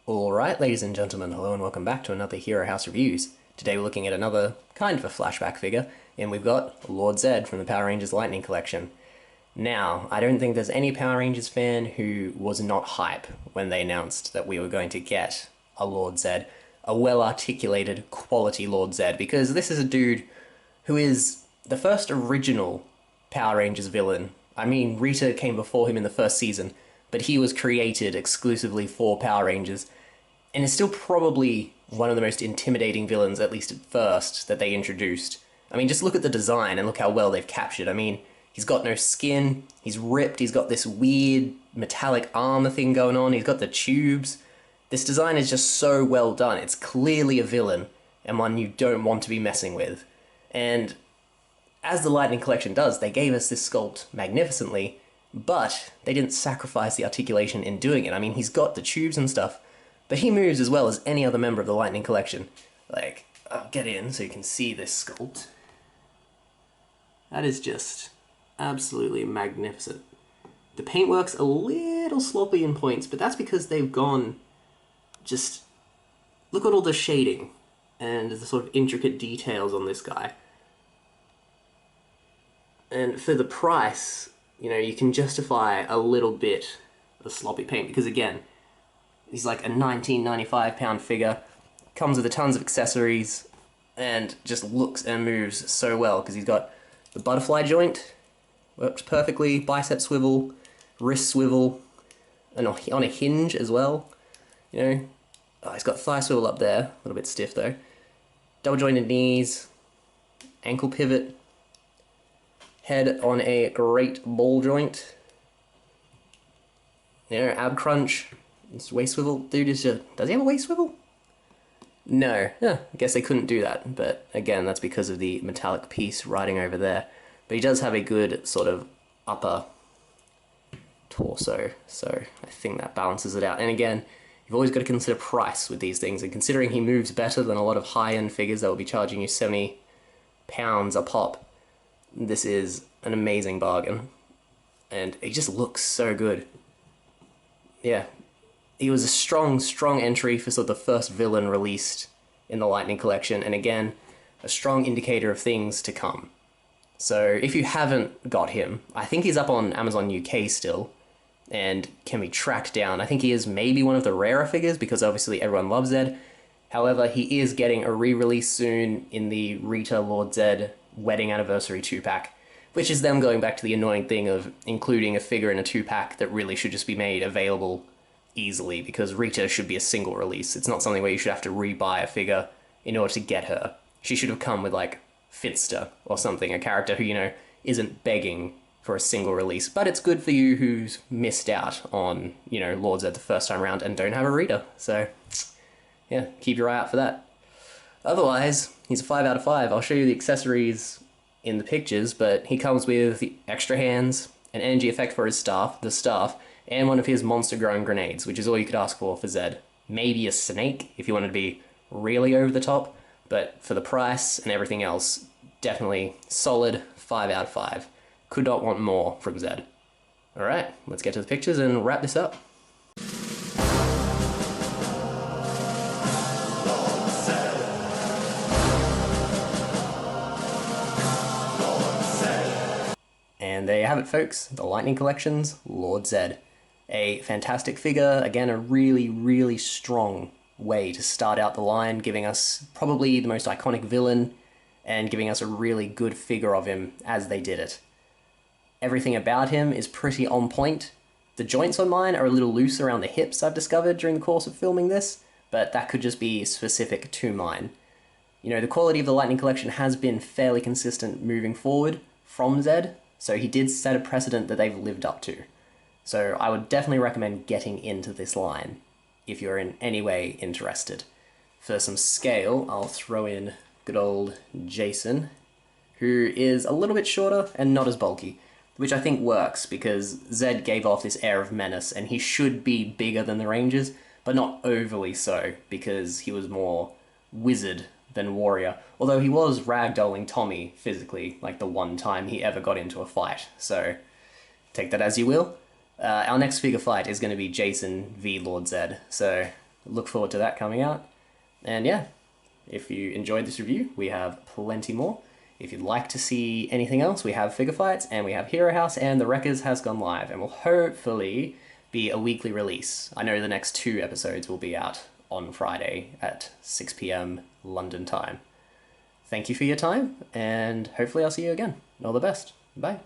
Alright, ladies and gentlemen, hello and welcome back to another Hero House Reviews. Today we're looking at another kind of a flashback figure, and we've got Lord Zedd from the Power Rangers Lightning Collection. Now, I don't think there's any Power Rangers fan who was not hype when they announced that we were going to get a Lord Zedd, a well-articulated, quality Lord Zedd, because this is a dude who is the first original Power Rangers villain. I mean, Rita came before him in the first season, but he was created exclusively for Power Rangers, and is still probably one of the most intimidating villains, at least at first, that they introduced. I mean, just look at the design and look how well they've captured. I mean, he's got no skin, he's ripped, he's got this weird metallic armor thing going on, he's got the tubes. This design is just so well done. It's clearly a villain, and one you don't want to be messing with. And as the Lightning Collection does, they gave us this sculpt magnificently, but they didn't sacrifice the articulation in doing it. I mean, he's got the tubes and stuff, but he moves as well as any other member of the Lightning Collection. Like, I'll get in so you can see this sculpt. That is just absolutely magnificent. The paintwork's a little sloppy in points, but that's because they've gone just... Look at all the shading and the sort of intricate details on this guy. And for the price, you know, you can justify a little bit of sloppy paint, because again, he's like a £19.95 figure, comes with tons of accessories, and just looks and moves so well, because he's got the butterfly joint, works perfectly, bicep swivel, wrist swivel, and on a hinge as well, you know. Oh, he's got thigh swivel up there, a little bit stiff though. Double jointed knees, ankle pivot, head on a great ball joint, you know, ab crunch. This waist swivel, dude is just... Does he have a waist swivel? No. Yeah, I guess they couldn't do that, but again, that's because of the metallic piece riding over there. But he does have a good sort of upper torso, so I think that balances it out. And again, you've always got to consider price with these things, and considering he moves better than a lot of high-end figures that will be charging you £70 a pop, this is an amazing bargain. And he just looks so good. Yeah. He was a strong entry for sort of the first villain released in the Lightning Collection, and again, a strong indicator of things to come. So if you haven't got him, I think he's up on Amazon UK still, and can be tracked down. I think he is maybe one of the rarer figures, because obviously everyone loves Zedd. However, he is getting a re-release soon in the Rita Lord Zedd Wedding Anniversary 2-pack, which is them going back to the annoying thing of including a figure in a 2-pack that really should just be made available easily, because Rita should be a single release. It's not something where you should have to re-buy a figure in order to get her. She should have come with, like, Fitster or something, a character who, you know, isn't begging for a single release. But it's good for you who's missed out on, you know, Lord Zedd the first time around and don't have a Rita. So, yeah, keep your eye out for that. Otherwise, he's a 5 out of 5. I'll show you the accessories in the pictures, but he comes with the extra hands, an energy effect for his staff, and one of his monster-growing grenades, which is all you could ask for Zedd. Maybe a snake, if you wanted to be really over the top, but for the price and everything else, definitely solid 5 out of 5. Could not want more from Zedd. Alright, let's get to the pictures and wrap this up. And there you have it, folks, the Lightning Collection's Lord Zedd. A fantastic figure, again, a really strong way to start out the line, giving us probably the most iconic villain, and giving us a really good figure of him as they did it. Everything about him is pretty on point. The joints on mine are a little loose around the hips, I've discovered during the course of filming this, but that could just be specific to mine. You know, the quality of the Lightning Collection has been fairly consistent moving forward from Zedd, so he did set a precedent that they've lived up to. So I would definitely recommend getting into this line if you're in any way interested. For some scale, I'll throw in good old Jason, who is a little bit shorter and not as bulky, which I think works because Zedd gave off this air of menace, and he should be bigger than the Rangers, but not overly so, because he was more wizard than warrior, although he was ragdolling Tommy physically, like the one time he ever got into a fight, so take that as you will. Our next figure fight is going to be Jason v Lord Zedd, so Look forward to that coming out. And yeah, if you enjoyed this review, we have plenty more. If you'd like to see anything else, we have Figure Fights, and we have Hero House, and The Wreckers has gone live, and will hopefully be a weekly release. I know the next 2 episodes will be out on Friday at 6 p.m. London time. Thank you for your time, and hopefully I'll see you again. All the best. Bye.